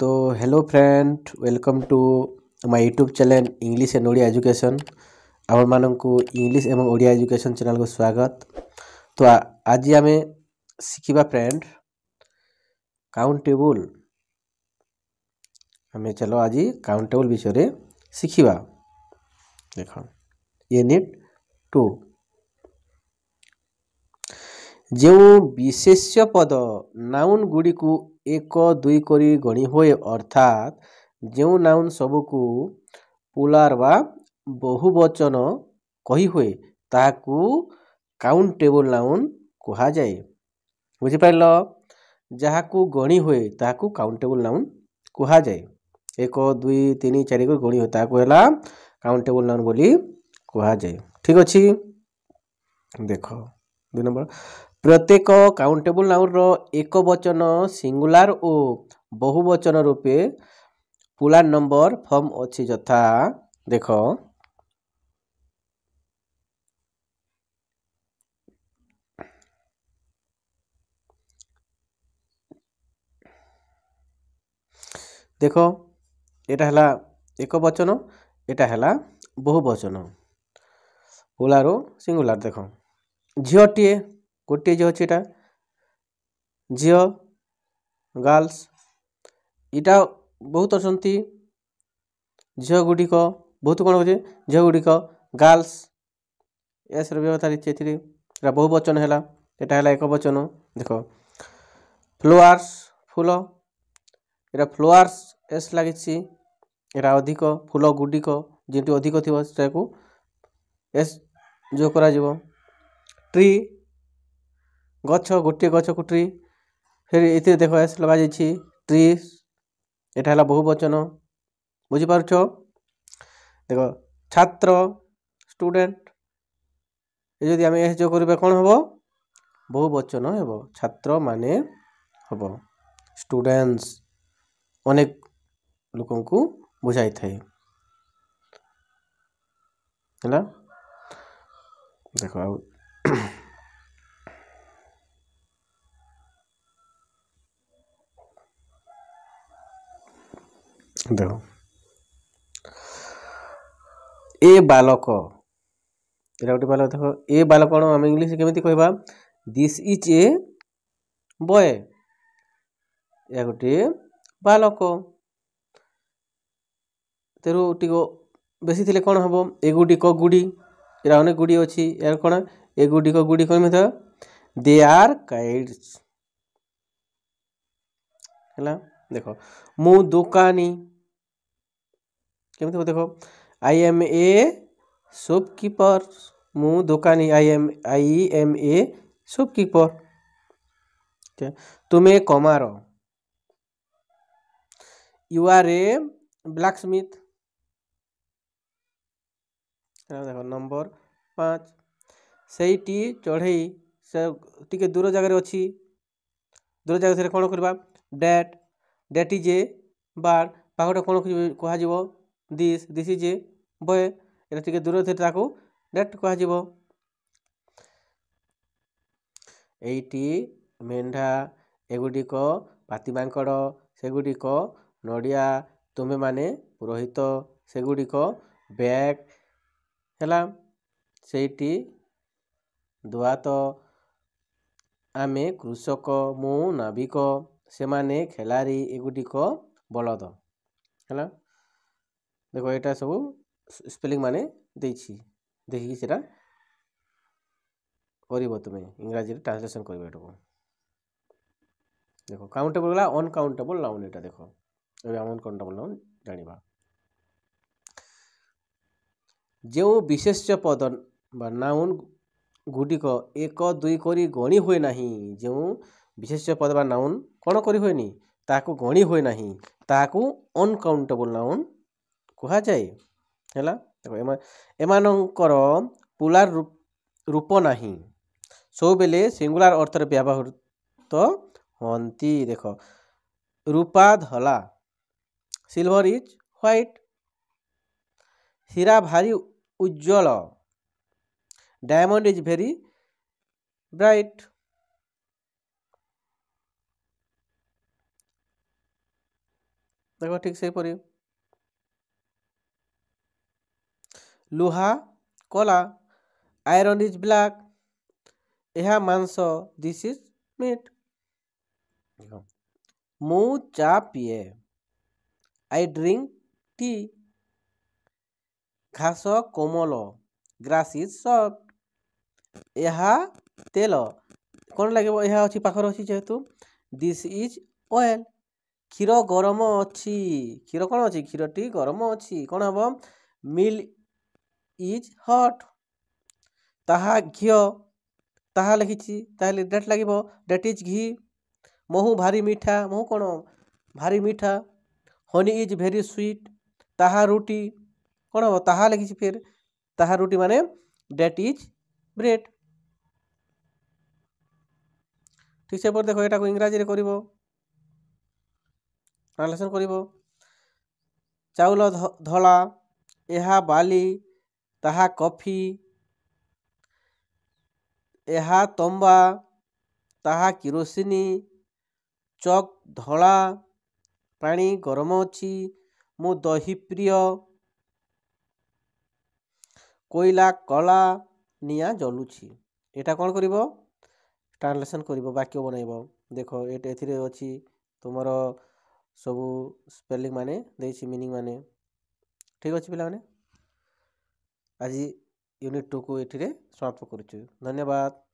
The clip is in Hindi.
तो hello friend, welcome to my YouTube channel English and Odia education. आपण मानकु इंग्लिश एवं ओडिया एजुकेशन चैनल को स्वागत। तो आज आम शिखा फ्रेंड काउंटेबल। आम चलो आज काउंटेबल विषय शिखा। देख यूनिट 2 जो विशेष्य पद नाउन गुड़ी को एक दुई करी गणी हुए अर्थात जो नाउन सबको पुलार बा बहुवचन कही हुए ताकू काउंटेबल नाउन कहा जाए। बुझी पाइल, जहाकू गणी हुए ताकू काउंटेबल नाउन कहा जाए। एक दुई तीन चार को गणी हुए ताकू है काउंटेबल नाउन बोली कहा जाए। ठीक अच्छी, देख 2 नंबर प्रत्येक काउंटेबल नाउन रो एक वचन सिंगुलर और बहुवचन रूपे पुलार नंबर फॉर्म अच्छी यथा देख देख एटा हला एक वचन, एटा हला बहुवचन पुलार सिंगुलर। देख झीटे गोटे झी अच्छे झी गर्ल्स इटा बहुत अच्छा झील गुड़िक बहुत कौन हो झील गुड़िक गर्ल्स एस व्यवहार बहुवचन है। यहाँ है एक वचन। देख फ्लावर्स फूल यहाँ फ्लावर्स एस लगी यहाँ अधिक फूल गुड़िक जी अधिक थी एस जो करा ट्री गछ गोटे गछ को ट्री फिर ये देख एस लगा ट्री यहाँ है बहुवचन। बुझीपार देख छात्र स्टूडेंट ये जदि आम एस जो करा कौन हम बहुवचन हम छात्र माने हम स्टूडेंट्स अनेक लोक को बुझाई थाए। देख देख ए बालक यहाँ गोटे बालक देख ए बालक कौन आम इंग्लीश केमी कहवा दिस इज ए बॉय या गोटे बालक तेरू टी बेसी थे कौन हम एगुड़िक गुड़ी यहाँ अनेक गुड़ी अच्छी यार कौन एगुड़िक गुड़ी कौन दे आर काइट्स है। देख मु दुकानी केमी देख आई एम ए शॉपकीपर मु दुकानी आई एम ए शॉपकीपर। तुम्हें कमार यू आर ए ब्लैक स्मिथ। देख नंबर 5 सहीटी चढ़ई से टी दूर जगार अच्छी दूर जगह कौन करवा that that is a bird पाखटा कौन कह दिस इज ए बॉय ये टी दूर थे डैट कह एटी मेढा एगुड़िक पातिमांकड़ सेगुड़िक नड़िया तुम्हें माने पुरोहित सेगुड़िक बैग है सेठी दुआत आमे कृषक मु नाविक से माने खेलारी एगुड़िक बलद है। देख यहाँ सब स्पेलिंग माने देखिए से तुम्हें इंग्राजी ट्रांसलेशन कर देख काउंटेबल गला अनकाउंटेबल नाउन यहाँ देख अनकाउंटेबल नाउन जाना जो विशेष्य पद बा नाउन गुड़िक एक दुई करी गणी हुए नहीं जो विशेष्य पद बा नाउन कौन करी हुए ताकू गणी हुए नहीं ताकू अनकाउंटेबल नाउन कहा जाए है। एमानंकर पुलार रूप नहीं सब बेले सिंगुलर अर्थ व्यवहृत हंती। देख रूपा धला सिल्वर इज व्हाइट हीरा भारी उज्जवल डायमंड इज वेरी ब्राइट। ଦେଖ ଠିକ୍ ସେହିପରି ଲୁହା କଲା, ଆଇରନ୍ ଇଜ୍ ବ୍ଲାକ୍, ଏହା ମାଂସ, ଦିସ୍ ଇଜ୍ ମିଟ୍। ମୁଁ ଚା ପିଏ, ଆଇ ଡ୍ରିଙ୍କ ଟି, ଘାସ କୋମଳ, ଗ୍ରାସ୍ ଇଜ୍ ସଫ୍ଟ, ଏହା ତେଲ, କ'ଣ ଲାଗିବ, ଏହା ଅଛି ପାଖରେ ଅଛି ଯେହେତୁ, ଦିସ୍ ଇଜ୍ ଅଏଲ୍, କ୍ଷୀର ଗରମ ଅଛି, କ୍ଷୀର କ'ଣ ଅଛି, କ୍ଷୀରଟି ଗରମ ଅଛି, କ'ଣ ହେବ, ମିଲ୍କ ଇଜ୍ ହଟ୍, ତାହା ଘିଅ, ତାହା ଲେଖିଛି ତାହେଲେ ଡେଟ୍ ଲାଗିବ, ଡେଟ୍ ଇଜ୍ ଘି, ମହୁ ଭାରି ମିଠା, ମହୁ କ'ଣ ଭାରି ମିଠା, ହନି ଇଜ୍ ଭେରି ସୁଇଟ୍, ତାହା ରୁଟି, କ'ଣ ହେବ, ତାହା ଲେଖିଛି ଫେର୍, ତାହା ରୁଟି ମାନେ ଡେଟ୍ ଇଜ୍ ବ୍ରେଡ୍। ଠିକ୍ ସେପରି ଦେଖ ଏଟାକୁ ଇଂରାଜୀରେ କରିବ, ଟ୍ରାନ୍ସଲେସନ୍ କରିବ। ଚାଉଳ ଧଳା, ଏହା ବାଲି, ତାହା କଫି, ଏହା ତମ୍ବା, ତାହା କିରୋସିନି, ଚକ୍ ଧଳା, ପାଣି ଗରମ ଅଛି, ମୁଁ ଦହି ପ୍ରିୟ, କୋଇଲା କଳା, ନିଆଁ ଜଳୁଛି। ଏଇଟା କ'ଣ କରିବ, ଟ୍ରାନ୍ସଲେସନ୍ କରିବ, ବାକ୍ୟ ବନେଇବ। ଦେଖ ଏଥିରେ ଅଛି ତୁମର ସବୁ ସ୍ପେଲିଂ ମାନେ ଦେଇଛି, ମିନିଂ ମାନେ। ଠିକ୍ ଅଛି ପିଲାମାନେ, ଆଜି ୟୁନିଟ୍ 2କୁ ଏଠିରେ ସମାପ୍ତ କରୁଛୁ। ଧନ୍ୟବାଦ।